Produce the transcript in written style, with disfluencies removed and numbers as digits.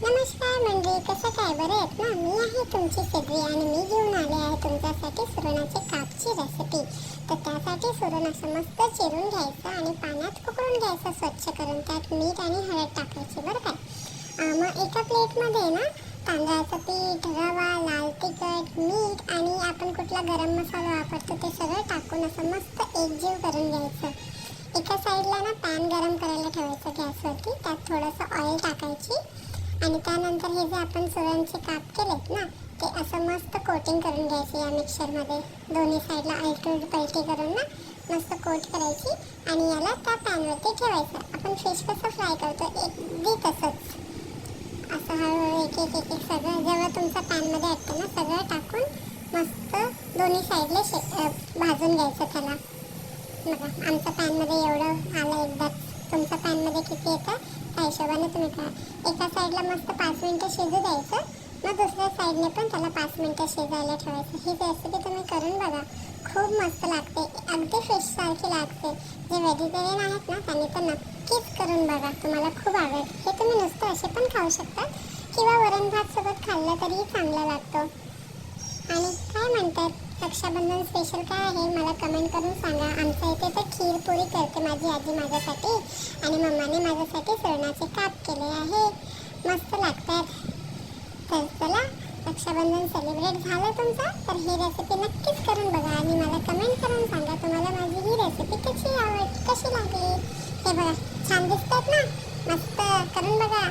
नमस्कार मंडळी, कसं काय बरे आहेत ना? मी आहे तुमची सगळी आणि मी घेऊन आले आहे तुमच्यासाठी सुरणाचे कापची रेसिपी. तर त्यासाठी सुरण असं मस्त चिरून घ्यायचं आणि पाण्यात उकळून घ्यायचं स्वच्छ करून. त्यात मीठ आणि हळद टाकायची बरं काय. मग एका प्लेटमध्ये ना तांदळाचं पीठ, रवा, लाल तिखट, मीठ आणि आपण कुठला गरम मसाला वापरतो ते सगळं टाकून असं मस्त एकजीव करून घ्यायचं. एका साईडला ना पॅन गरम करायला ठेवायचं गॅसवरती. त्यात थोडंसं ऑइल टाकायची आणि त्यानंतर हे जे आपण सुरणचे काप केलेत ना ते असं मस्त कोटिंग करून घ्यायचे या मिक्सरमध्ये. दोन्ही साईडला अलटून पलटी करून ना मस्त कोट करायची आणि याला त्या पॅनवरती ठेवायचं. आपण फिश कसं फ्राय करतो अगदी तसंच असं हळूहळू एक एक एक एक सगळं जेव्हा तुमच्या पॅनमध्ये असतं ना सगळं टाकून मस्त दोन्ही साईडला भाजून घ्यायचं त्याला. बघा आमच्या पॅनमध्ये एवढं आलं एकदाच. तुमच्या पॅनमध्ये किती येतं त्या हिशोबाने तुम्ही करा. एका साईडला मस्त 5 मिनटं शिजू द्यायचं, मग दुसऱ्या साईडने पण त्याला 5 मिनटं शिजायला ठेवायचं. ही रेसिपी तुम्ही करून बघा, खूप मस्त लागते, अगदी फिशसारखी लागते. जे व्हेजिटेरियन आहेत ना त्यांनी तर नक्कीच करून बघा, तुम्हाला खूप आवडेल. हे तुम्ही नुसतं असे पण खाऊ शकता किंवा वरण भात सोबत खाल्लं तरीही चांगलं लागतं. आणि काय म्हणतात, रक्षाबंधन स्पेशल काय आहे मला कमेंट करून सांगा. आमच्या इथे तर खीर पुरी करते माझी आजी माझ्यासाठी आणि मम्माने माझ्यासाठी सुरणाचे काप केले आहे, मस्त लागतात. तर चला, रक्षाबंधन सेलिब्रेट झालं तुमचं तर ही रेसिपी नक्कीच करून बघा आणि मला कमेंट करून सांगा तुम्हाला माझी ही रेसिपी कशी लागली. हे बघा छान दिसतात ना, मस्त करून बघा.